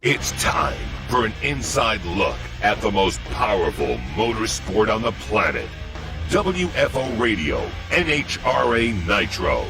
It's time for an inside look at the most powerful motorsport on the planet. WFO Radio, NHRA Nitro.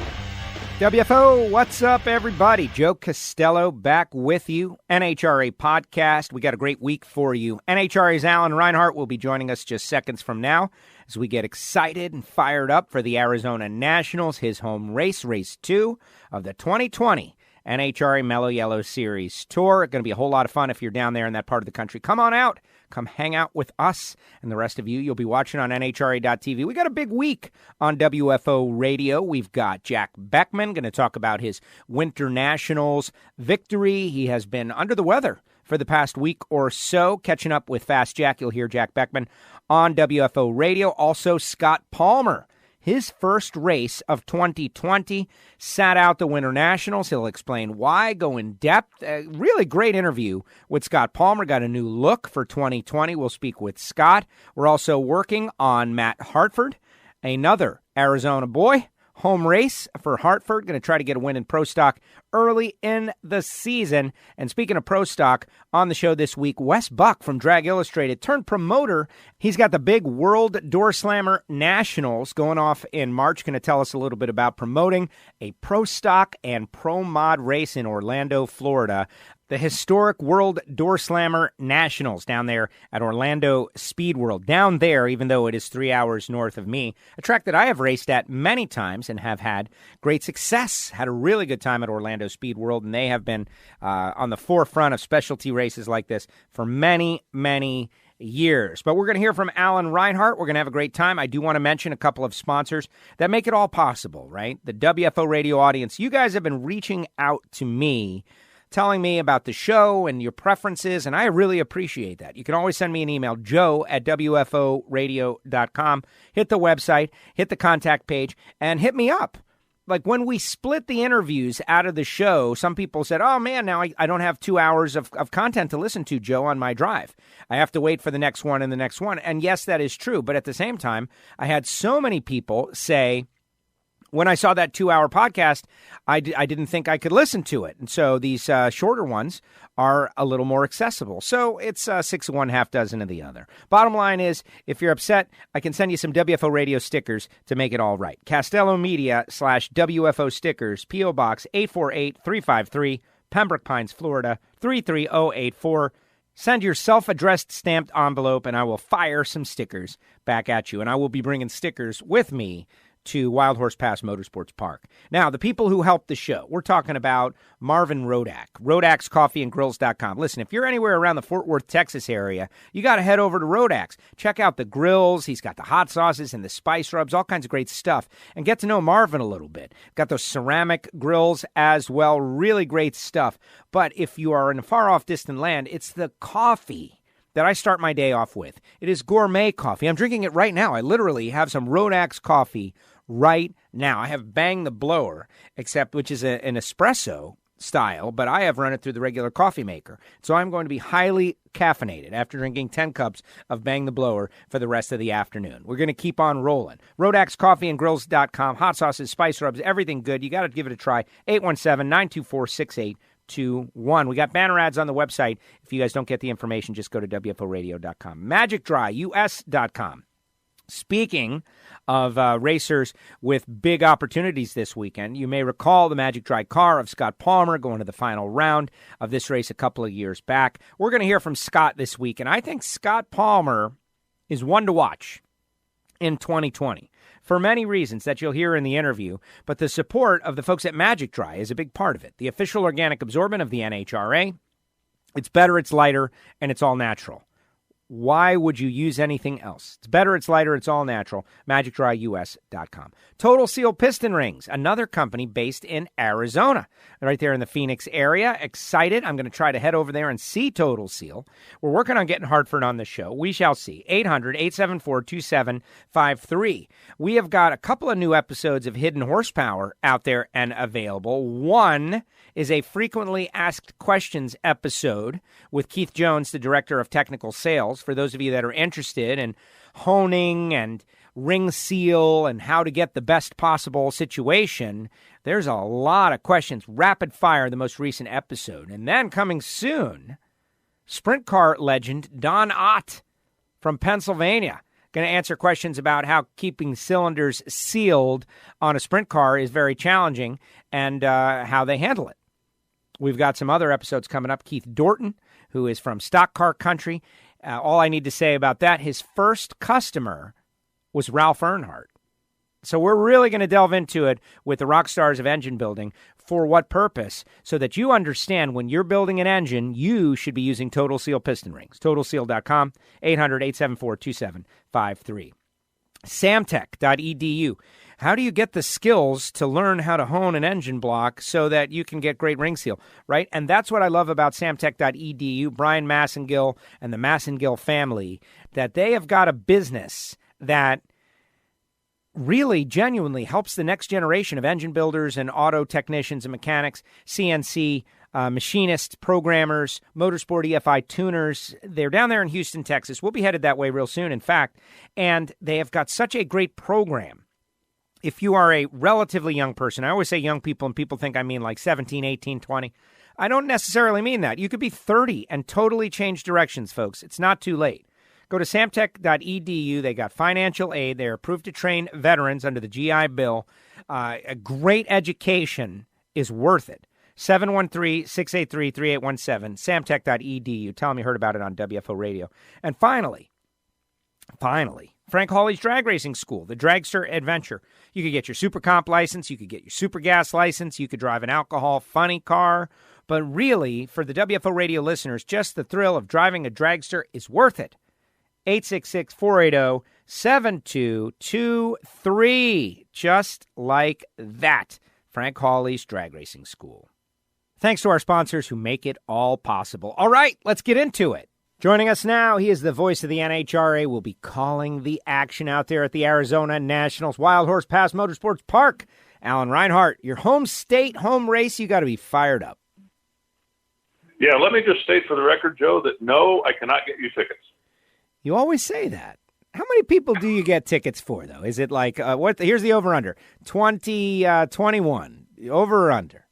WFO, what's up, everybody? Joe Costello back with you. NHRA podcast. We got a great week for you. NHRA's Alan Reinhart will be joining us just seconds from now as we get excited and fired up for the Arizona Nationals, his home race, race 2 of the 2020 NHRA Mellow Yellow Series Tour. Going to be a whole lot of fun if you're down there in that part of the country. Come on out. Come hang out with us and the rest of you. You'll be watching on NHRA.tv. We got a big week on WFO Radio. We've got Jack Beckman going to talk about his Winter Nationals victory. He has been under the weather for the past week or so. Catching up with Fast Jack, you'll hear Jack Beckman on WFO Radio. Also, Scott Palmer. His first race of 2020 sat out the Winter Nationals. He'll explain why, go in depth. A really great interview with Scott Palmer. Got a new look for 2020. We'll speak with Scott. We're also working on Matt Hartford, another Arizona boy. Home race for Hartford. Going to try to get a win in Pro Stock early in the season. And speaking of Pro Stock, on the show this week, Wes Buck from Drag Illustrated turned promoter. He's got the big World Door Slammer Nationals going off in March. Going to tell us a little bit about promoting a Pro Stock and Pro Mod race in Orlando, Florida. The historic World Door Slammer Nationals down there at Orlando Speed World. Down there, even though it is 3 hours north of me, a track that I have raced at many times and have had great success. Had a really good time at Orlando Speed World, and they have been on the forefront of specialty races like this for many, many years. But we're going to hear from Alan Reinhart. We're going to have a great time. I do want to mention a couple of sponsors that make it all possible, right? The WFO Radio audience, you guys have been reaching out to me telling me about the show and your preferences, and I really appreciate that. You can always send me an email, joe@wforadio.com. Hit the website, hit the contact page, and hit me up. Like when we split the interviews out of the show, some people said, oh, man, now I don't have 2 hours of content to listen to, Joe, on my drive. I have to wait for the next one and the next one. And yes, that is true. But at the same time, I had so many people say, when I saw that 2-hour podcast, I didn't think I could listen to it. And so these shorter ones are a little more accessible. So it's 6 of one, half dozen of the other. Bottom line is, if you're upset, I can send you some WFO Radio stickers to make it all right. Castello Media /WFO stickers, P.O. Box 848-353, Pembroke Pines, Florida 33084. Send your self-addressed stamped envelope, and I will fire some stickers back at you. And I will be bringing stickers with me to Wild Horse Pass Motorsports Park. Now, the people who helped the show, we're talking about Marvin Rodak, Rodak'sCoffeeandGrills.com. Listen, if you're anywhere around the Fort Worth, Texas area, you got to head over to Rodak's. Check out the grills. He's got the hot sauces and the spice rubs, all kinds of great stuff. And get to know Marvin a little bit. Got those ceramic grills as well. Really great stuff. But if you are in a far-off distant land, it's the coffee that I start my day off with. It is gourmet coffee. I'm drinking it right now. I literally have some Rodak's coffee right now. I have Bang the Blower, which is an espresso style, but I have run it through the regular coffee maker. So I'm going to be highly caffeinated after drinking 10 cups of Bang the Blower for the rest of the afternoon. We're going to keep on rolling. Rodak'sCoffeeandGrills.com, hot sauces, spice rubs, everything good. You got to give it a try. 817-924-6821. We got banner ads on the website. If you guys don't get the information, just go to WFOradio.com. MagicDryUS.com. Speaking of racers with big opportunities this weekend, you may recall the Magic Dry car of Scott Palmer going to the final round of this race a couple of years back. We're going to hear from Scott this week, and I think Scott Palmer is one to watch in 2020 for many reasons that you'll hear in the interview, but the support of the folks at Magic Dry is a big part of it. The official organic absorbent of the NHRA. It's better, it's lighter, and it's all natural. Why would you use anything else? It's better, it's lighter, it's all natural. MagicDryUS.com. Total Seal Piston Rings, another company based in Arizona, right there in the Phoenix area. Excited. I'm going to try to head over there and see Total Seal. We're working on getting Hartford on the show. We shall see. 800-874-2753. We have got a couple of new episodes of Hidden Horsepower out there and available. One is a frequently asked questions episode with Keith Jones, the director of technical sales. For those of you that are interested in honing and ring seal and how to get the best possible situation, there's a lot of questions. Rapid fire, the most recent episode. And then coming soon, sprint car legend Don Ott from Pennsylvania. Going to answer questions about how keeping cylinders sealed on a sprint car is very challenging and how they handle it. We've got some other episodes coming up. Keith Dorton, who is from Stock Car Country. All I need to say about that, his first customer was Ralph Earnhardt. So we're really going to delve into it with the rock stars of engine building. For what purpose? So that you understand when you're building an engine, you should be using Total Seal piston rings. TotalSeal.com, 800-874-2753. Samtech.edu. How do you get the skills to learn how to hone an engine block so that you can get great ring seal, right? And that's what I love about Samtech.edu, Brian Massengill and the Massengill family, that they have got a business that really genuinely helps the next generation of engine builders and auto technicians and mechanics, CNC machinists, programmers, motorsport EFI tuners. They're down there in Houston, Texas. We'll be headed that way real soon, in fact. And they have got such a great program. If you are a relatively young person, I always say young people, and people think I mean like 17, 18, 20. I don't necessarily mean that. You could be 30 and totally change directions, folks. It's not too late. Go to samtech.edu. They got financial aid. They're approved to train veterans under the GI Bill. A great education is worth it. 713-683-3817, samtech.edu. Tell them you heard about it on WFO Radio. And finally, Frank Hawley's Drag Racing School, the Dragster Adventure. You could get your Super Comp license. You could get your Super Gas license. You could drive an alcohol funny car. But really, for the WFO Radio listeners, just the thrill of driving a dragster is worth it. 866-480-7223. Just like that. Frank Hawley's Drag Racing School. Thanks to our sponsors who make it all possible. All right, let's get into it. Joining us now, he is the voice of the NHRA. Will be calling the action out there at the Arizona Nationals Wild Horse Pass Motorsports Park. Alan Reinhart, your home state, home race, you got to be fired up. Yeah, let me just state for the record, Joe, that no, I cannot get you tickets. You always say that. How many people do you get tickets for, though? Is it like, here's the over-under, 21, over or under?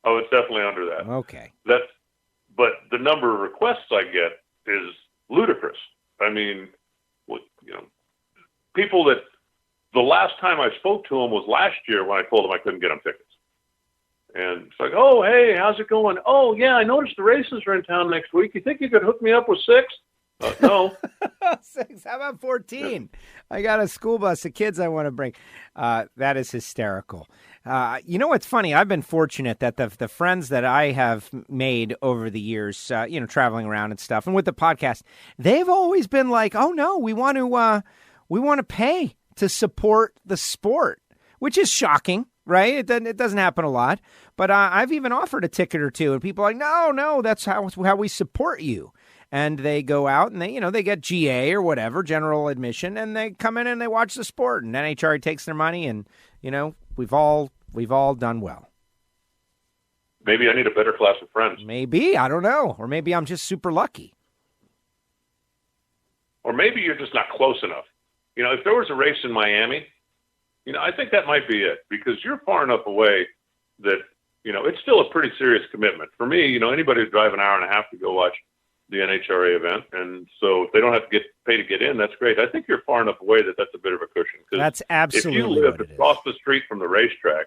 Oh, it's definitely under that. Okay. But the number of requests I get is ludicrous. I mean, people that the last time I spoke to them was last year when I told them I couldn't get them tickets. And it's like, oh, hey, how's it going? Oh, yeah, I noticed the races are in town next week. You think you could hook me up with 6? No. 6. How about 14? Yeah. I got a school bus of kids I want to bring. That is hysterical. You know what's funny? I've been fortunate that the friends that I have made over the years, traveling around and stuff, and with the podcast, they've always been like, "Oh no, we want to pay to support the sport," which is shocking, right? It doesn't happen a lot, but I've even offered a ticket or two, and people are like, "No, that's how we support you." And they go out and they get GA or whatever, general admission, and they come in and they watch the sport. And NHRA takes their money, and we've all done well. Maybe I need a better class of friends. Maybe, I don't know, or maybe I'm just super lucky. Or maybe you're just not close enough. If there was a race in Miami, I think that might be it, because you're far enough away that it's still a pretty serious commitment for me. Anybody who's drive an hour and a half to go watch the NHRA event, and so if they don't have to pay to get in, that's great. I think you're far enough away that that's a bit of a cushion. That's absolutely if you live across the street from the racetrack,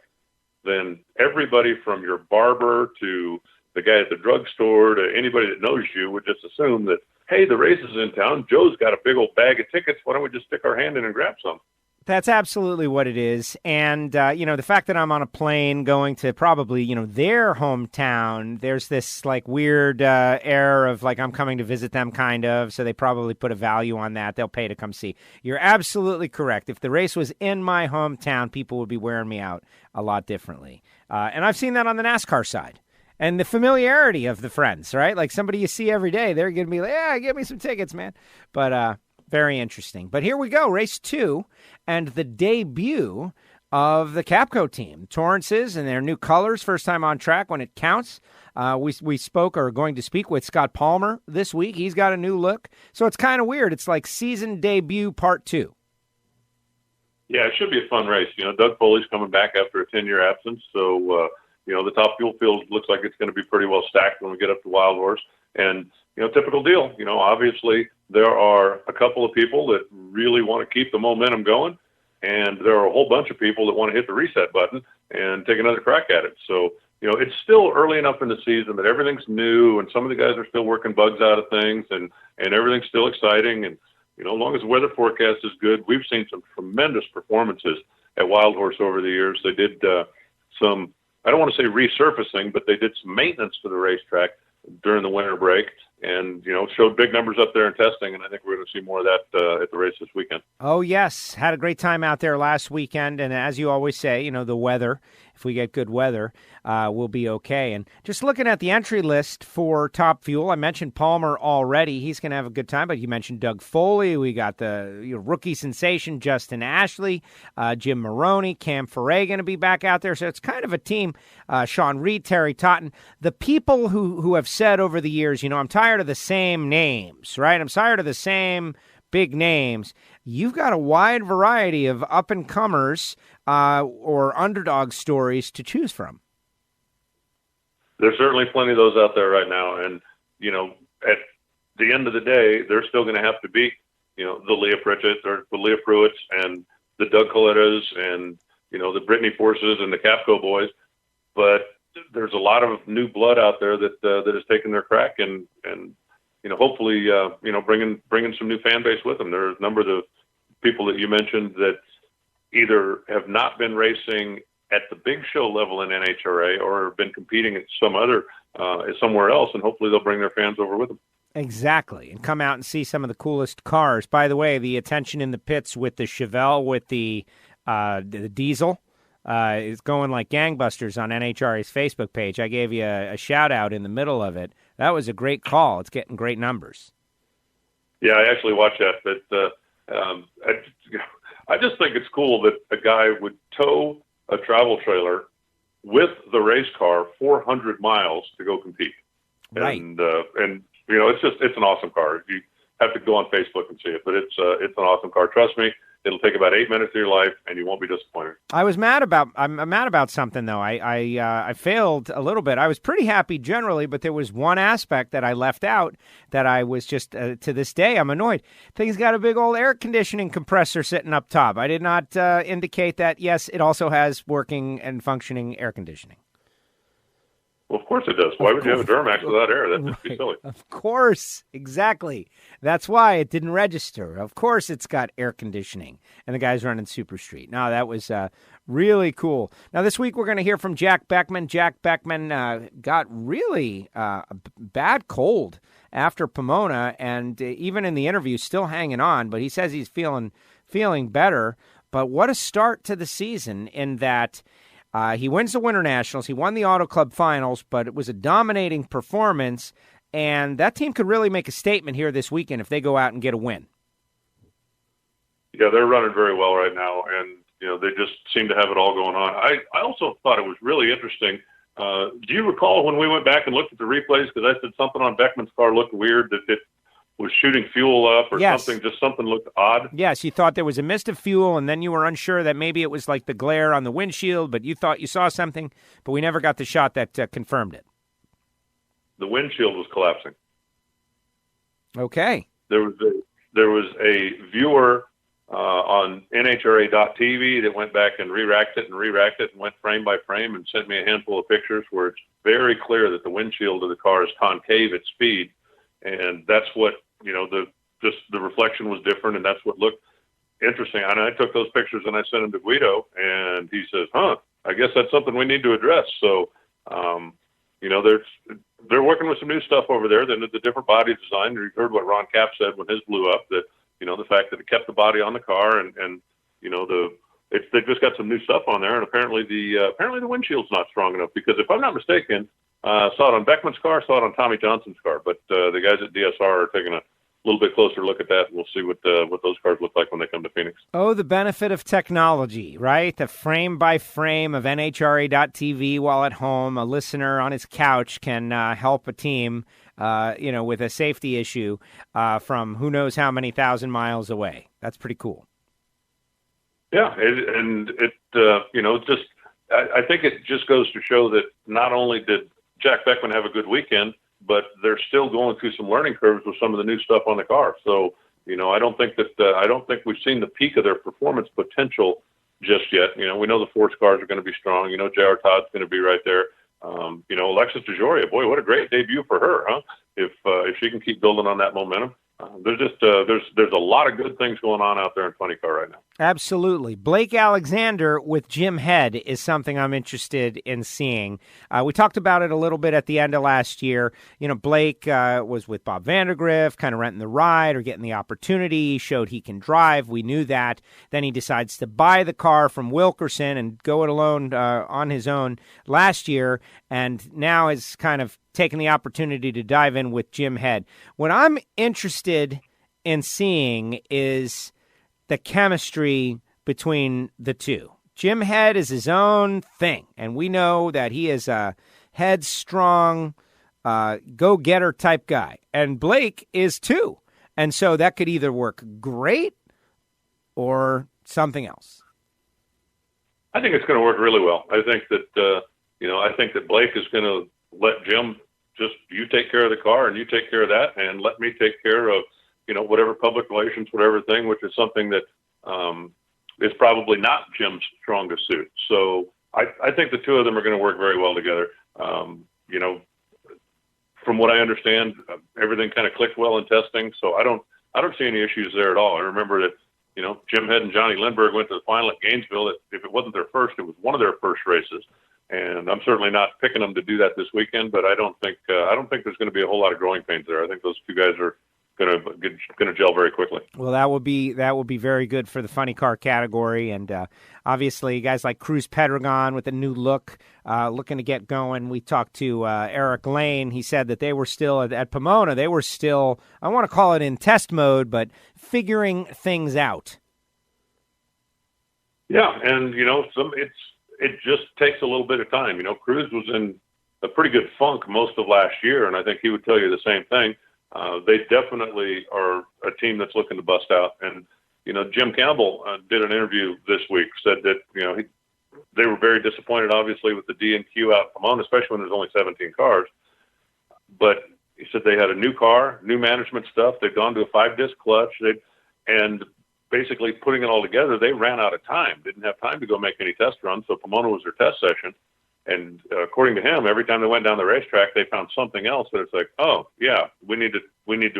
then everybody from your barber to the guy at the drugstore to anybody that knows you would just assume that, hey, the race is in town. Joe's got a big old bag of tickets. Why don't we just stick our hand in and grab some? That's absolutely what it is. And, the fact that I'm on a plane going to probably, their hometown, there's this like weird air of like I'm coming to visit them kind of. So they probably put a value on that. They'll pay to come see. You're absolutely correct. If the race was in my hometown, people would be wearing me out a lot differently. And I've seen that on the NASCAR side. And the familiarity of the friends, right? Like somebody you see every day, they're going to be like, yeah, give me some tickets, man. But very interesting. But here we go, race 2, and the debut of the Capco team. Torrances and their new colors, first time on track when it counts. We spoke or are going to speak with Scott Palmer this week. He's got a new look. So it's kind of weird. It's like season debut part 2. Yeah, it should be a fun race. Doug Foley's coming back after a 10-year absence. So, the top fuel field looks like it's going to be pretty well stacked when we get up to Wild Horse. And, typical deal. Obviously there are a couple of people that really want to keep the momentum going, and there are a whole bunch of people that want to hit the reset button and take another crack at it. So, it's still early enough in the season that everything's new, and some of the guys are still working bugs out of things, and everything's still exciting. And, as long as the weather forecast is good, we've seen some tremendous performances at Wild Horse over the years. They did some, I don't want to say resurfacing, but they did some maintenance to the racetrack during the winter break, and showed big numbers up there in testing, and I think we're going to see more of that at the race this weekend. Oh, yes. Had a great time out there last weekend, and as you always say, the weather, if we get good weather, we'll be okay. And just looking at the entry list for Top Fuel, I mentioned Palmer already. He's going to have a good time, but you mentioned Doug Foley. We got the rookie sensation, Justin Ashley, Jim Maroney, Cam Ferret going to be back out there. So it's kind of a team, Sean Reed, Terry Totten. The people who have said over the years, I'm tired of the same names, right? I'm tired of the same big names. You've got a wide variety of up-and-comers or underdog stories to choose from. There's certainly plenty of those out there right now. And, at the end of the day, they're still going to have to beat, the Leah Pritchett or the Leah Pruitts and the Doug Colettas and, the Brittany Forces and the Capco boys. But there's a lot of new blood out there that has taken their crack and hopefully, bringing some new fan base with them. There's a number of the people that you mentioned that either have not been racing at the big show level in NHRA or have been competing at somewhere else, and hopefully they'll bring their fans over with them. Exactly, and come out and see some of the coolest cars. By the way, the attention in the pits with the Chevelle, with the diesel, is going like gangbusters on NHRA's Facebook page. I gave you a shout-out in the middle of it. That was a great call. It's getting great numbers. Yeah, I actually watched that. But I just think it's cool that a guy would tow a travel trailer with the race car 400 miles to go compete. Right. And it's an awesome car. You have to go on Facebook and see it, but it's an awesome car. Trust me, it'll take about 8 minutes of your life, and you won't be disappointed. I'm mad about something, though. I failed a little bit. I was pretty happy generally, but there was one aspect that I left out that I was just, to this day, I'm annoyed. Thing's got a big old air conditioning compressor sitting up top. I did not indicate that, yes, it also has working and functioning air conditioning. Well, of course it does. Why would you have a Duramax without air? That'd just be silly. Of course. Exactly. That's why it didn't register. Of course it's got air conditioning. And the guy's running Super Street. No, that was really cool. Now, this week we're going to hear from Jack Beckman. Jack Beckman got really a bad cold after Pomona, and even in the interview, still hanging on. But he says he's feeling better. But what a start to the season in that he wins the Winter Nationals. He won the Auto Club Finals, but it was a dominating performance, and that team could really make a statement here this weekend if they go out and get a win. Yeah, they're running very well right now, and they just seem to have it all going on. I also thought it was really interesting. Do you recall when we went back and looked at the replays? Because I said something on Beckman's car looked weird, that it was shooting fuel up or something. Just something looked odd. Yes, you thought there was a mist of fuel, and then you were unsure that maybe it was like the glare on the windshield, but you thought you saw something, but we never got the shot that confirmed it. The windshield was collapsing. Okay. There was a viewer on NHRA.TV that went back and re-racked it and went frame by frame and sent me a handful of pictures where it's very clear that the windshield of the car is concave at speed. And that's what, the reflection was different, and that's what looked interesting. And I took those pictures and I sent them to Guido, and he says, I guess that's something we need to address. So, they're working with some new stuff over there. Then the different body design. You heard what Ron Cap said when his blew up, that, the fact that it kept the body on the car and they've just got some new stuff on there. And apparently the windshield's not strong enough, because if I'm not mistaken, saw it on Beckman's car, saw it on Tommy Johnson's car, but the guys at DSR are taking a little bit closer look at that, and we'll see what those cars look like when they come to Phoenix. Oh, the benefit of technology, right? The frame by frame of NHRA.TV while at home, a listener on his couch can help a team, with a safety issue from who knows how many thousand miles away. That's pretty cool. Yeah, I think it just goes to show that not only did Jack Beckman have a good weekend, but they're still going through some learning curves with some of the new stuff on the car. So, I don't think we've seen the peak of their performance potential just yet. We know the Force cars are going to be strong. J.R. Todd's going to be right there. Alexis DeJoria, boy, what a great debut for her, huh? If she can keep building on that momentum. There's a lot of good things going on out there in Funny Car right now. Absolutely. Blake Alexander with Jim Head is something I'm interested in seeing. We talked about it a little bit at the end of last year. Blake was with Bob Vandergriff, kind of renting the ride or getting the opportunity. He showed he can drive. We knew that. Then he decides to buy the car from Wilkerson and go it alone on his own last year, and now is kind of taking the opportunity to dive in with Jim Head. What I'm interested in seeing is the chemistry between the two. Jim Head is his own thing, and we know that he is a headstrong, go-getter type guy, and Blake is too. And so that could either work great or something else. I think it's going to work really well. I think that Blake is going to let Jim you take care of the car and you take care of that, and let me take care of, whatever public relations, whatever thing, which is something that is probably not Jim's strongest suit. So I think the two of them are going to work very well together. From what I understand, everything kind of clicked well in testing. So I don't see any issues there at all. I remember that, Jim Head and Johnny Lindbergh went to the final at Gainesville. If it wasn't their first, it was one of their first races. And I'm certainly not picking them to do that this weekend, but I don't think there's going to be a whole lot of growing pains there. I think those two guys are going to gel very quickly. Well, that will be very good for the funny car category, and obviously guys like Cruz Pedregon with a new look, looking to get going. We talked to Eric Lane. He said that they were still at Pomona. They were still, I want to call it in test mode, but figuring things out. Yeah, and it just takes a little bit of time. Cruz was in a pretty good funk most of last year, and I think he would tell you the same thing. They definitely are a team that's looking to bust out. And, Jim Campbell did an interview this week, said that, they were very disappointed, obviously, with the D&Q out in Pomona, especially when there's only 17 cars. But he said they had a new car, new management stuff. They've gone to a 5-disc clutch. And basically putting it all together, they ran out of time, didn't have time to go make any test runs. So Pomona was their test session. And according to him, every time they went down the racetrack, they found something else that it's like, oh yeah, we need to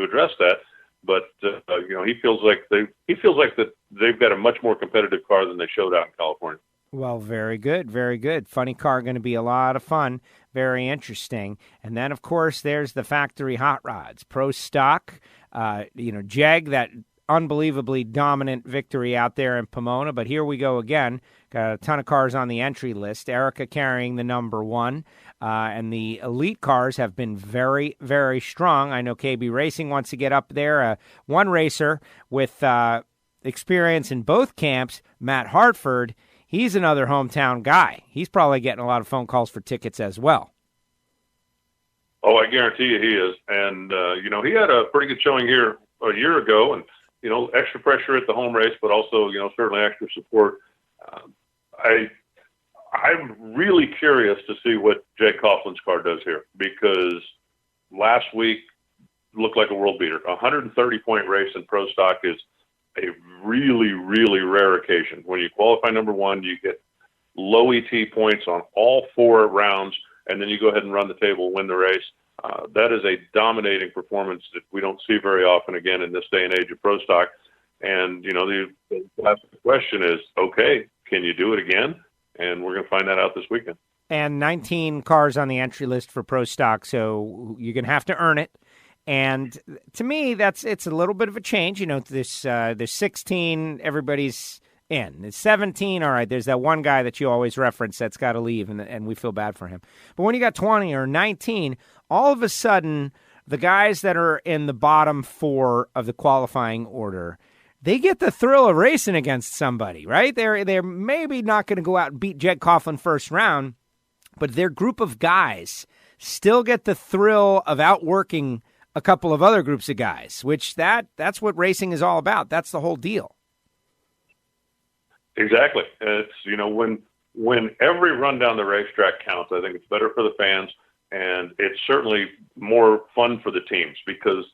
address that. But he feels like that they've got a much more competitive car than they showed out in California. Well, very good, very good. Funny car going to be a lot of fun, very interesting. And then, of course, there's the factory hot rods, pro stock. Jeg, that unbelievably dominant victory out there in Pomona, but here we go again. Got a ton of cars on the entry list. Erica carrying the number one, and the elite cars have been very, very strong. I know KB Racing wants to get up there. One racer with experience in both camps, Matt Hartford, he's another hometown guy. He's probably getting a lot of phone calls for tickets as well. Oh, I guarantee you he is. And, he had a pretty good showing here a year ago, and extra pressure at the home race, but also, certainly extra support. I'm really curious to see what Jake Coughlin's car does here, because last week looked like a world beater. A 130-point race in pro stock is a really, really rare occasion. When you qualify number one, you get low ET points on all 4 rounds, and then you go ahead and run the table, win the race. That is a dominating performance that we don't see very often again in this day and age of pro stock. And, the question is, okay, can you do it again? And we're going to find that out this weekend. And 19 cars on the entry list for pro stock, so you're going to have to earn it. And to me, it's a little bit of a change. There's 16, everybody's in. There's 17, all right, there's that one guy that you always reference that's got to leave, and we feel bad for him. But when you got 20 or 19, all of a sudden, the guys that are in the bottom 4 of the qualifying order, they get the thrill of racing against somebody, right? They're maybe not going to go out and beat Jed Coughlin first round, but their group of guys still get the thrill of outworking a couple of other groups of guys, which that's what racing is all about. That's the whole deal. Exactly. It's, when every run down the racetrack counts, I think it's better for the fans. And it's certainly more fun for the teams because,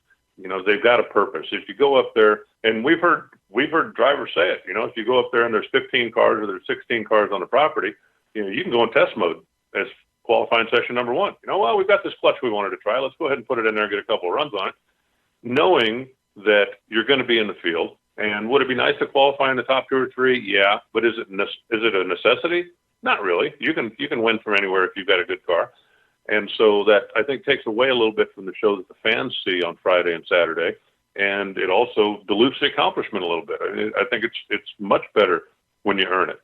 they've got a purpose. If you go up there, and we've heard drivers say it, if you go up there and there's 15 cars or there's 16 cars on the property, you can go in test mode as qualifying session number one. Well, we've got this clutch we wanted to try. Let's go ahead and put it in there and get a couple of runs on it, knowing that you're going to be in the field. And would it be nice to qualify in the top 2 or 3? Yeah, but is it a necessity? Not really. You can win from anywhere if you've got a good car. And so that, I think, takes away a little bit from the show that the fans see on Friday and Saturday. And it also dilutes the accomplishment a little bit. I think it's much better when you earn it.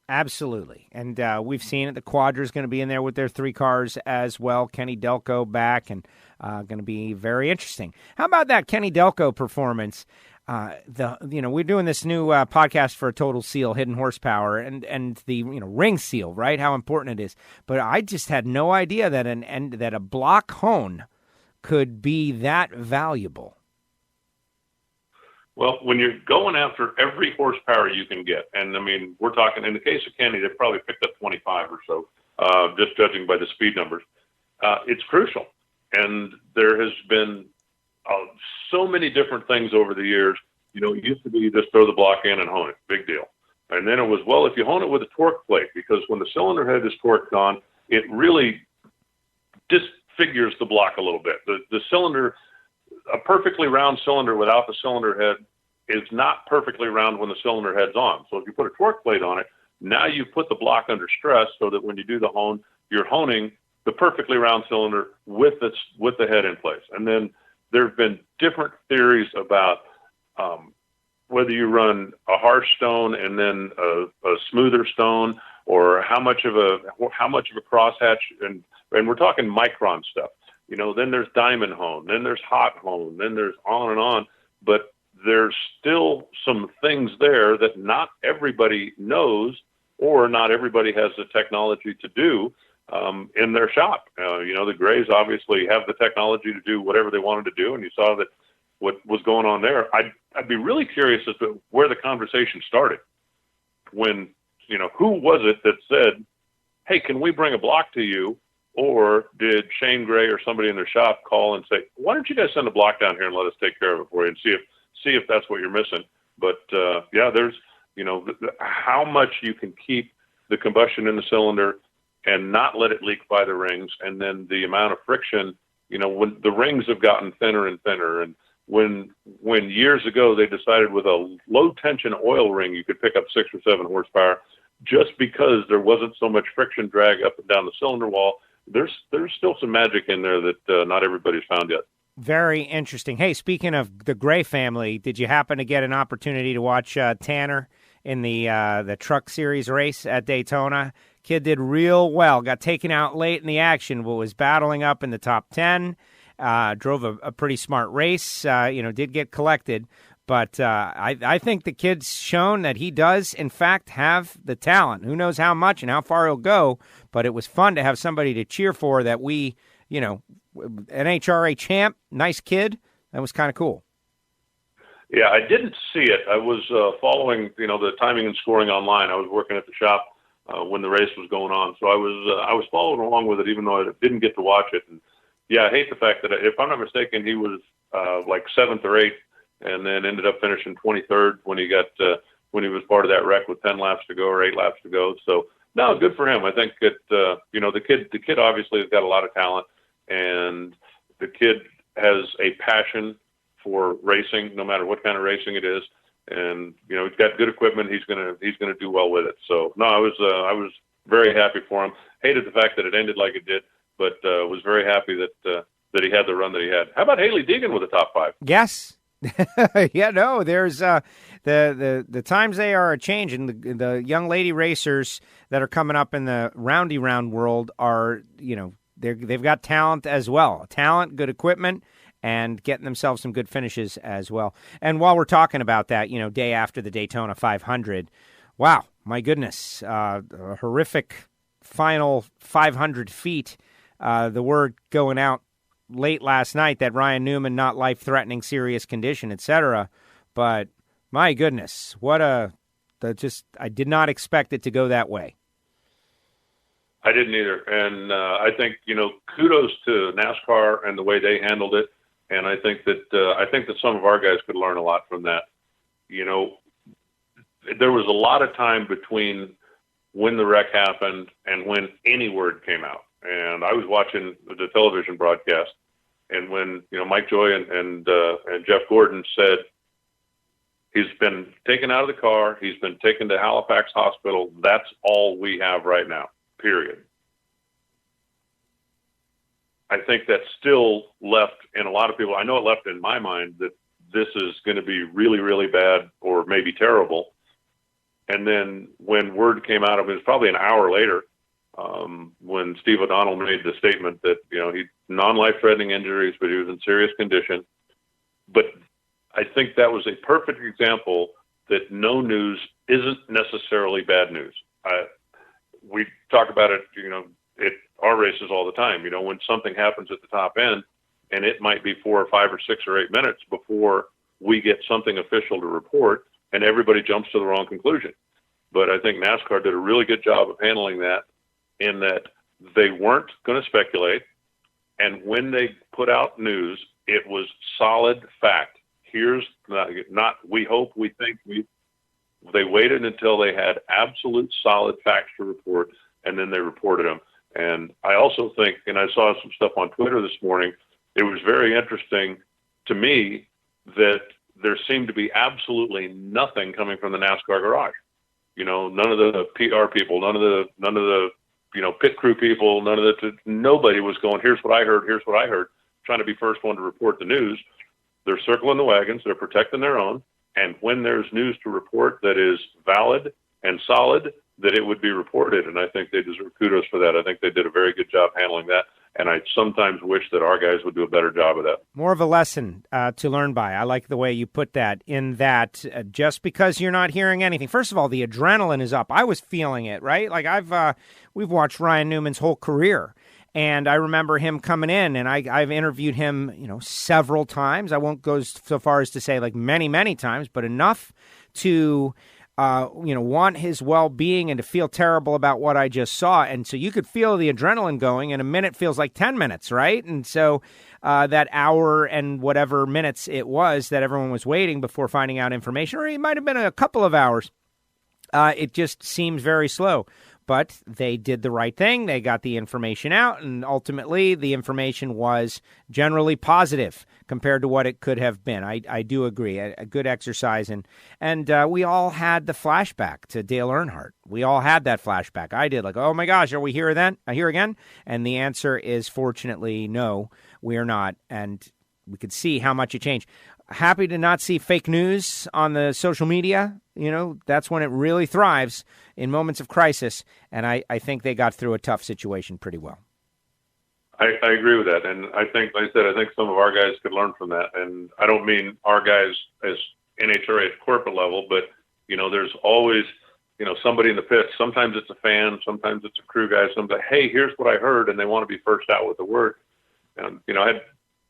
Absolutely. And we've seen it. The Quadra's going to be in there with their 3 cars as well. Kenny Delco back, and going to be very interesting. How about that Kenny Delco performance? We're doing this new podcast for Total Seal, Hidden Horsepower, and the ring seal, right? How important it is. But I just had no idea that a block hone could be that valuable. Well, when you're going after every horsepower you can get, and we're talking in the case of Kenny, they probably picked up 25 or so, just judging by the speed numbers. It's crucial, and there has been so many different things over the years. It used to be you just throw the block in and hone it, big deal. And then it was, well, if you hone it with a torque plate, because when the cylinder head is torqued on, it really disfigures the block a little bit. The cylinder, a perfectly round cylinder without the cylinder head is not perfectly round when the cylinder head's on. So if you put a torque plate on it, now you put the block under stress so that when you do the hone, you're honing the perfectly round cylinder with the head in place. And then there have been different theories about whether you run a harsh stone and then a smoother stone, or how much of a crosshatch, and we're talking micron stuff. Then there's diamond hone, then there's hot hone, then there's on and on. But there's still some things there that not everybody knows, or not everybody has the technology to do in their shop. The Grays obviously have the technology to do whatever they wanted to do, and you saw that what was going on there. I'd be really curious as to where the conversation started. When, who was it that said, hey, can we bring a block to you? Or did Shane Gray or somebody in their shop call and say, why don't you guys send a block down here and let us take care of it for you and see if that's what you're missing? But there's, how much you can keep the combustion in the cylinder and not let it leak by the rings, and then the amount of friction, when the rings have gotten thinner and thinner, and when years ago they decided with a low tension oil ring you could pick up 6 or 7 horsepower just because there wasn't so much friction drag up and down the cylinder wall. There's still some magic in there that not everybody's found yet. Very interesting. Hey, speaking of the Gray family, did you happen to get an opportunity to watch Tanner in the Truck Series race at Daytona? Kid did real well. Got taken out late in the action, but was battling up in the top 10. Drove a pretty smart race. Did get collected. But I think the kid's shown that he does, in fact, have the talent. Who knows how much and how far he'll go, but it was fun to have somebody to cheer for that we, NHRA champ, nice kid. That was kind of cool. Yeah, I didn't see it. I was following, the timing and scoring online. I was working at the shop when the race was going on. So I was following along with it, even though I didn't get to watch it. And yeah, I hate the fact that, if I'm not mistaken, he was like 7th or 8th. And then ended up finishing 23rd when he was part of that wreck with 10 laps to go or 8 laps to go. So no, good for him. I think that the kid obviously has got a lot of talent, and the kid has a passion for racing, no matter what kind of racing it is. And he's got good equipment. He's gonna do well with it. So no, I was very happy for him. Hated the fact that it ended like it did, but was very happy that he had the run that he had. How about Haley Deegan with a top 5? Yes. Yeah, no, there's the times they are changing. The young lady racers that are coming up in the roundy round world are, they've got talent as well. Talent, good equipment, and getting themselves some good finishes as well. And while we're talking about that, day after the Daytona 500, wow, my goodness, a horrific final 500 feet. The word going out late last night that Ryan Newman, not life-threatening, serious condition, etc. But my goodness, I did not expect it to go that way. I didn't either. And I think, kudos to NASCAR and the way they handled it. And I think that some of our guys could learn a lot from that. There was a lot of time between when the wreck happened and when any word came out. And I was watching the television broadcast, and when Mike Joy and Jeff Gordon said he's been taken out of the car, he's been taken to Halifax Hospital. That's all we have right now. Period. I think that still left in a lot of people. I know it left in my mind that this is going to be really, really bad or maybe terrible. And then when word came out, it was probably an hour later when Steve O'Donnell made the statement that, he non-life-threatening injuries, but he was in serious condition. But I think that was a perfect example that no news isn't necessarily bad news. We talk about it, at our races all the time. When something happens at the top end, and it might be 4 or 5 or 6 or 8 minutes before we get something official to report, and everybody jumps to the wrong conclusion. But I think NASCAR did a really good job of handling that, in that they weren't going to speculate, and when they put out news, it was solid fact. Here's not we hope, we think, they waited until they had absolute solid facts to report, and then they reported them. And I also think, and I saw some stuff on Twitter this morning, it was very interesting to me that there seemed to be absolutely nothing coming from the NASCAR garage. None of the PR people, none of the pit crew people, nobody was going, here's what I heard, trying to be first one to report the news. They're circling the wagons, they're protecting their own, and when there's news to report that is valid and solid, that it would be reported, and I think they deserve kudos for that. I think they did a very good job handling that, and I sometimes wish that our guys would do a better job of that. More of a lesson to learn by. I like the way you put that, in that just because you're not hearing anything, first of all, the adrenaline is up. I was feeling it, right? Like we've watched Ryan Newman's whole career, and I remember him coming in, and I've interviewed him, several times. I won't go so far as to say like many, many times, but enough to want his well-being and to feel terrible about what I just saw. And so you could feel the adrenaline going, and a minute feels like 10 minutes, right? And so that hour and whatever minutes it was that everyone was waiting before finding out information, or it might have been a couple of hours, it just seemed very slow. But they did the right thing. They got the information out, and ultimately the information was generally positive compared to what it could have been. I do agree. A good exercise. And we all had the flashback to Dale Earnhardt. We all had that flashback. I did. Like, oh, my gosh, are we here then? Here again? And the answer is, fortunately, no, we are not. And we could see how much it changed. Happy to not see fake news on the social media. That's when it really thrives, in moments of crisis. And I think they got through a tough situation pretty well. I agree with that. And I think, like I said, I think some of our guys could learn from that. And I don't mean our guys as NHRA at corporate level, but, there's always, somebody in the pits. Sometimes it's a fan, sometimes it's a crew guy. Somebody, hey, here's what I heard. And they want to be first out with the word. And, I had a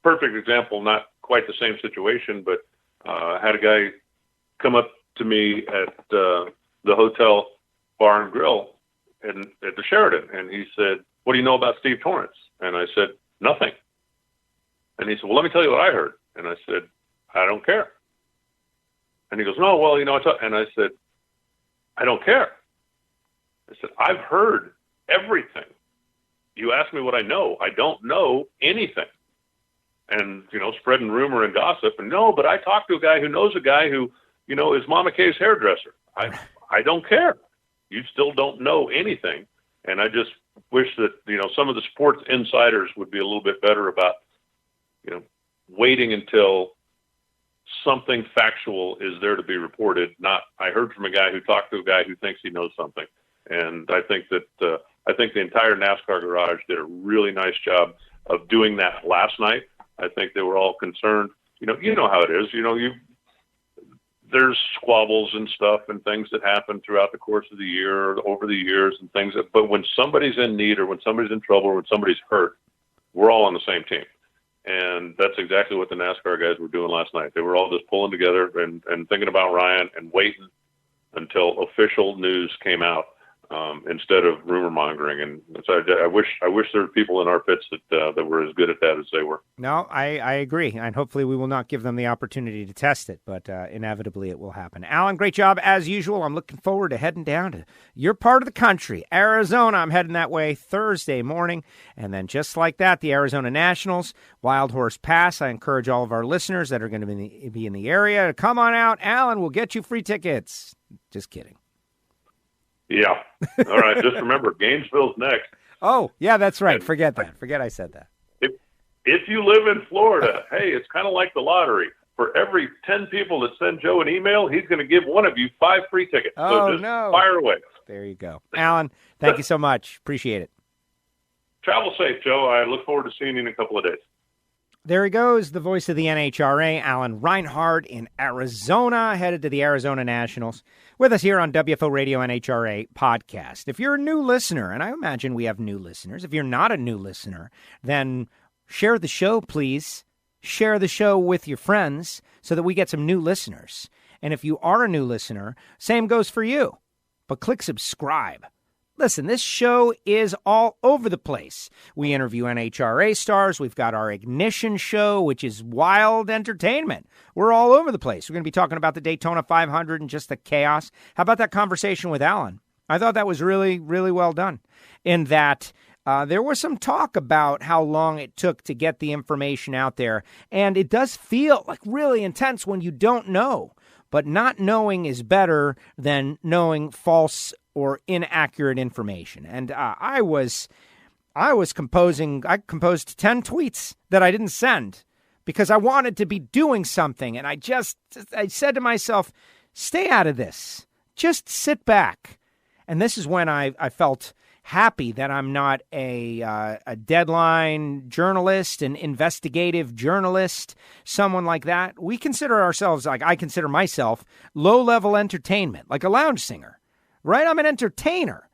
perfect example, not quite the same situation, but I had a guy come up to me at the hotel bar and grill at the Sheraton, and he said, what do you know about Steve Torrance? And I said, nothing. And he said, well, let me tell you what I heard. And I said, I don't care. And he goes, no, well, and I said, I don't care. I said, I've heard everything. You ask me what I know. I don't know anything. And, spreading rumor and gossip. And no, but I talked to a guy who knows a guy who, is Mama Kay's hairdresser. I don't care. You still don't know anything. And I just wish that, some of the sports insiders would be a little bit better about, waiting until something factual is there to be reported. Not, I heard from a guy who talked to a guy who thinks he knows something. And I think that, the entire NASCAR garage did a really nice job of doing that last night. I think they were all concerned. You know how it is. There's squabbles and stuff and things that happen throughout the course of the year, over the years, and things. But when somebody's in need, or when somebody's in trouble, or when somebody's hurt, we're all on the same team. And that's exactly what the NASCAR guys were doing last night. They were all just pulling together and thinking about Ryan and waiting until official news came out. instead of rumor mongering. And so I wish there were people in our pits that were as good at that as they were. No, I agree. And hopefully we will not give them the opportunity to test it, but inevitably it will happen. Alan, great job as usual. I'm looking forward to heading down to your part of the country, Arizona. I'm heading that way Thursday morning. And then just like that, the Arizona Nationals, Wild Horse Pass. I encourage all of our listeners that are going to be in the area to come on out. Alan will get you free tickets. Just kidding. Yeah. All right. Just remember, Gainesville's next. Oh, yeah, that's right. Forget that. Forget I said that. If you live in Florida, hey, it's kind of like the lottery. For every 10 people that send Joe an email, he's going to give one of you 5 free tickets. So just fire away. There you go. Alan, thank you so much. Appreciate it. Travel safe, Joe. I look forward to seeing you in a couple of days. There he goes, the voice of the NHRA, Alan Reinhart in Arizona, headed to the Arizona Nationals, with us here on WFO Radio NHRA podcast. If you're a new listener, and I imagine we have new listeners, if you're not a new listener, then share the show, please. Share the show with your friends so that we get some new listeners. And if you are a new listener, same goes for you. But click subscribe. Listen, this show is all over the place. We interview NHRA stars. We've got our Ignition show, which is wild entertainment. We're all over the place. We're going to be talking about the Daytona 500 and just the chaos. How about that conversation with Alan? I thought that was really, really well done, in that there was some talk about how long it took to get the information out there. And it does feel like really intense when you don't know. But not knowing is better than knowing false or inaccurate information. And I composed 10 tweets that I didn't send because I wanted to be doing something. And I said to myself, stay out of this. Just sit back. And this is when I felt happy that I'm not a deadline journalist, an investigative journalist, someone like that. We consider ourselves, like I consider myself, low-level entertainment, like a lounge singer, right? I'm an entertainer,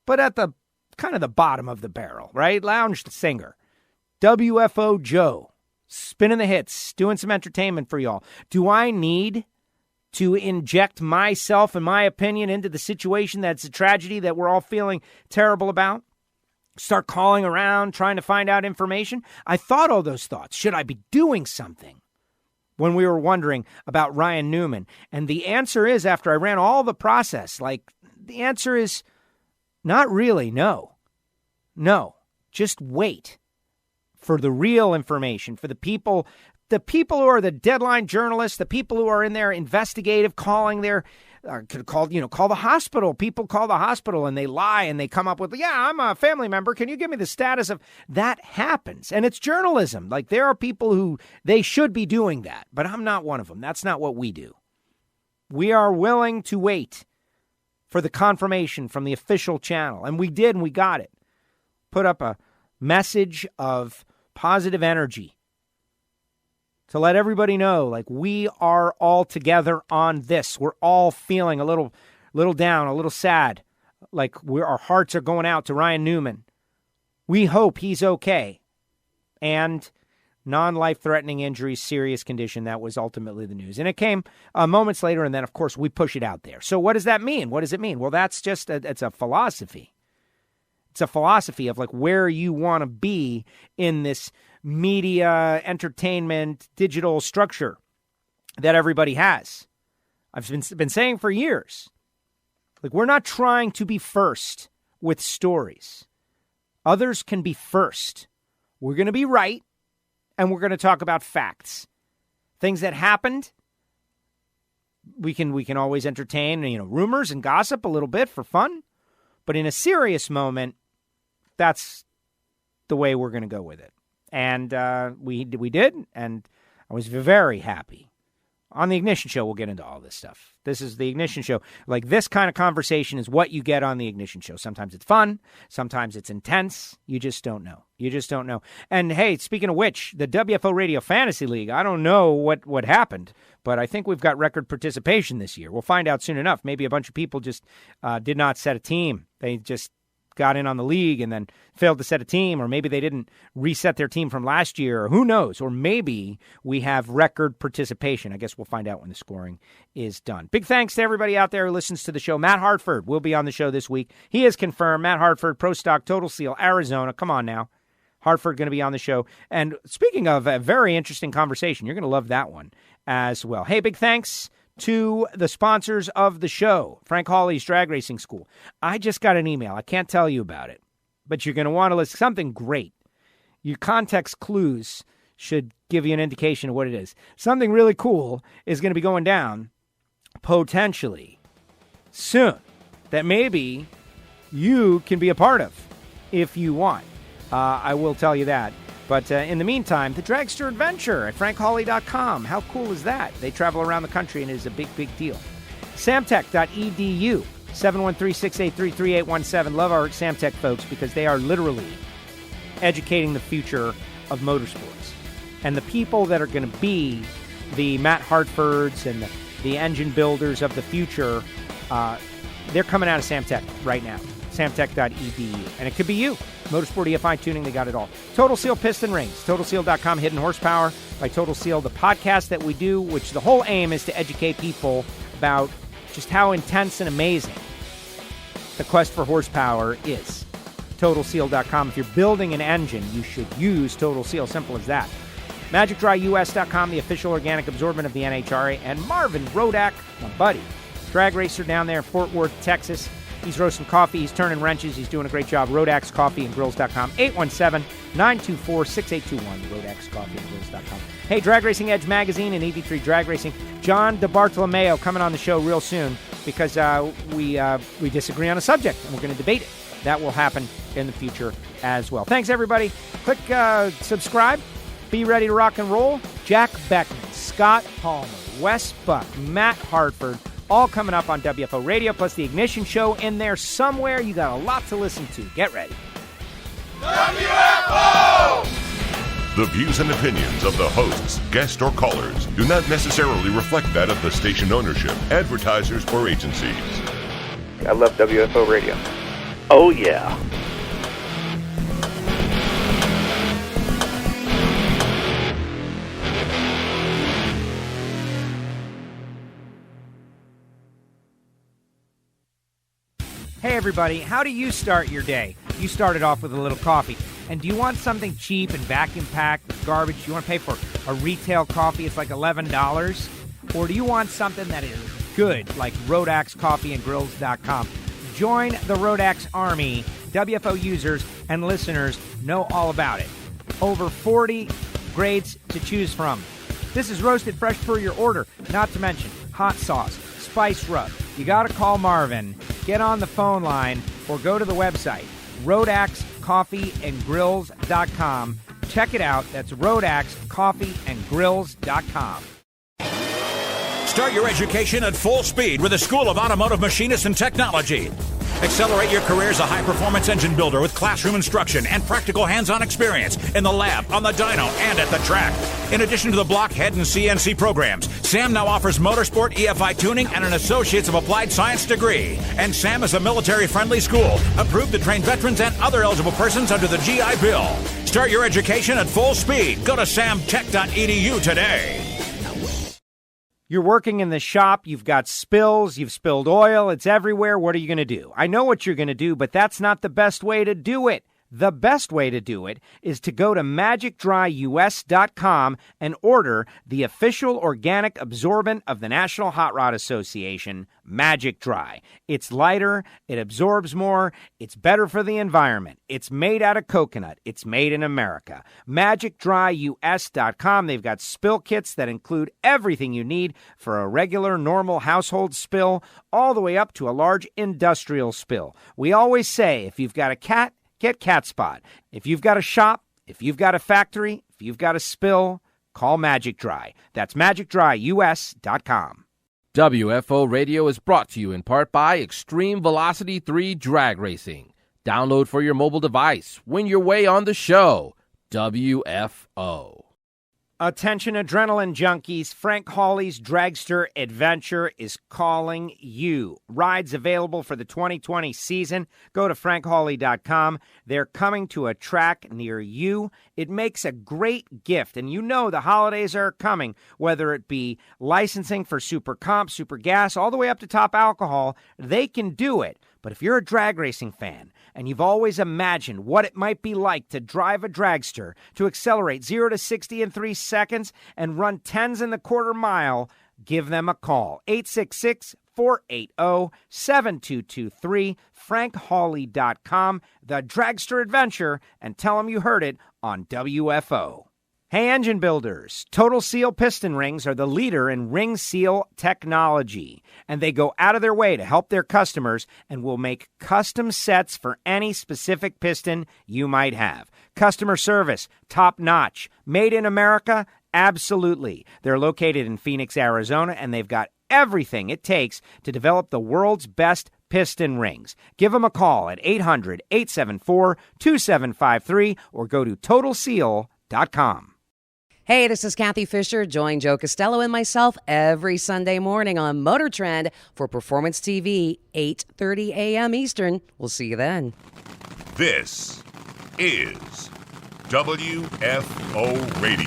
but at the kind of the bottom of the barrel, right? Lounge singer, WFO Joe, spinning the hits, doing some entertainment for y'all. Do I need to inject myself and my opinion into the situation that's a tragedy that we're all feeling terrible about? Start calling around, trying to find out information? I thought all those thoughts. Should I be doing something? When we were wondering about Ryan Newman. And the answer is, after I ran all the process, the answer is not really, no. No, just wait for the real information, for the people who are the deadline journalists, the people who are in there investigative, calling call the hospital. People call the hospital and they lie and they come up with, yeah, I'm a family member. Can you give me the status of that? Happens. And it's journalism. Like, there are people who they should be doing that, but I'm not one of them. That's not what we do. We are willing to wait for the confirmation from the official channel. And we did, and we got it. Put up a message of positive energy to let everybody know, like, we are all together on this. We're all feeling a little down, a little sad, like our hearts are going out to Ryan Newman. We hope he's okay. And non-life-threatening injury, serious condition. That was ultimately the news. And it came moments later, and then, of course, we push it out there. So what does that mean? What does it mean? Well, that's just it's a philosophy. It's a philosophy of, like, where you want to be in this media, entertainment, digital structure that everybody has. I've been saying for years, like, we're not trying to be first with stories. Others can be first. We're going to be right, and we're going to talk about facts. Things that happened, we can always entertain, rumors and gossip a little bit for fun. But in a serious moment, that's the way we're going to go with it. And we did, and I was very happy. On the Ignition Show, we'll get into all this stuff. This is the Ignition Show. Like, this kind of conversation is what you get on the Ignition Show. Sometimes it's fun. Sometimes it's intense. You just don't know. You just don't know. And, hey, speaking of which, the WFO Radio Fantasy League, I don't know what happened, but I think we've got record participation this year. We'll find out soon enough. Maybe a bunch of people just did not set a team. They just got in on the league and then failed to set a team, or maybe they didn't reset their team from last year, or who knows, or maybe we have record participation. I guess we'll find out when the scoring is done. Big thanks to everybody out there who listens to the show. Matt Hartford will be on the show this week. He is confirmed. Matt Hartford, Pro Stock, Total Seal, Arizona. Come on now. Hartford going to be on the show. And speaking of a very interesting conversation, you're going to love that one as well. Hey, big thanks to the sponsors of the show, Frank Hawley's Drag Racing School. I just got an email. I can't tell you about it, but you're going to want to listen. Something great. Your context clues should give you an indication of what it is. Something really cool is going to be going down potentially soon that maybe you can be a part of if you want. I will tell you that. But in the meantime, the Dragster Adventure at frankhawley.com. How cool is that? They travel around the country and it is a big, big deal. Samtech.edu, 713-683-3817. Love our Samtech folks because they are literally educating the future of motorsports. And the people that are going to be the Matt Hartfords and the engine builders of the future, they're coming out of Samtech right now. Samtech.edu. And it could be you. Motorsport EFI tuning, they got it all. Total Seal piston rings. TotalSeal.com, Hidden Horsepower by Total Seal. The podcast that we do, which the whole aim is to educate people about just how intense and amazing the quest for horsepower is. TotalSeal.com. If you're building an engine, you should use Total Seal. Simple as that. MagicDryUS.com, the official organic absorbent of the NHRA. And Marvin Rodak, my buddy, drag racer down there in Fort Worth, Texas. He's roasting coffee. He's turning wrenches. He's doing a great job. RodaxCoffeeandGrills.com. 817-924-6821. RodaxCoffeeandGrills.com. Hey, Drag Racing Edge Magazine and EV3 Drag Racing. John DeBartolomeo coming on the show real soon because we disagree on a subject and we're going to debate it. That will happen in the future as well. Thanks, everybody. Click subscribe. Be ready to rock and roll. Jack Beckman, Scott Palmer, Wes Buck, Matt Hartford, all coming up on WFO Radio, plus the Ignition Show in there somewhere. You got a lot to listen to. Get ready. WFO! The views and opinions of the hosts, guests, or callers do not necessarily reflect that of the station ownership, advertisers, or agencies. I love WFO Radio. Oh, yeah. Hey, everybody, how do you start your day? You started off with a little coffee. And do you want something cheap and vacuum-packed with garbage? You want to pay for a retail coffee? It's like $11. Or do you want something that is good, like RodaxCoffeeandGrills.com? Join the Rodax Army. WFO users and listeners know all about it. Over 40 grades to choose from. This is roasted fresh per your order, not to mention hot sauce, spice rub. You got to call Marvin, get on the phone line, or go to the website, RodaxCoffeeandGrills.com. Check it out. That's RodaxCoffeeandGrills.com. Start your education at full speed with the School of Automotive Machinists and Technology. Accelerate your career as a high-performance engine builder with classroom instruction and practical hands-on experience in the lab, on the dyno, and at the track. In addition to the blockhead and CNC programs, SAM now offers motorsport, EFI tuning, and an Associates of Applied Science degree. And SAM is a military-friendly school, approved to train veterans and other eligible persons under the GI Bill. Start your education at full speed. Go to samtech.edu today. You're working in the shop, you've got spills, you've spilled oil, it's everywhere. What are you going to do? I know what you're going to do, but that's not the best way to do it. The best way to do it is to go to magicdryus.com and order the official organic absorbent of the National Hot Rod Association, Magic Dry. It's lighter, it absorbs more, it's better for the environment. It's made out of coconut. It's made in America. magicdryus.com. They've got spill kits that include everything you need for a regular, normal household spill, all the way up to a large industrial spill. We always say, if you've got a cat, get Cat Spot. If you've got a shop, if you've got a factory, if you've got a spill, call Magic Dry. That's magicdryus.com. WFO Radio is brought to you in part by Extreme Velocity 3 Drag Racing. Download for your mobile device. Win your way on the show. WFO. Attention adrenaline junkies, Frank Hawley's Dragster Adventure is calling you. Rides available for the 2020 season. Go to frankhawley.com. They're coming to a track near you. It makes a great gift, and you know the holidays are coming, whether it be licensing for super comp, super gas, all the way up to top alcohol, they can do it. But if you're a drag racing fan and you've always imagined what it might be like to drive a dragster, to accelerate 0 to 60 in 3 seconds and run 10s in the quarter mile, give them a call. 866-480-7223, frankhawley.com, the Dragster Adventure, and tell them you heard it on WFO. Hey, engine builders, Total Seal piston rings are the leader in ring seal technology, and they go out of their way to help their customers and will make custom sets for any specific piston you might have. Customer service, top notch. Made in America? Absolutely. They're located in Phoenix, Arizona, and they've got everything it takes to develop the world's best piston rings. Give them a call at 800-874-2753 or go to TotalSeal.com. Hey, this is Kathy Fisher. Join Joe Costello and myself every Sunday morning on Motor Trend for Performance TV, 8:30 a.m. Eastern. We'll see you then. This is WFO Radio.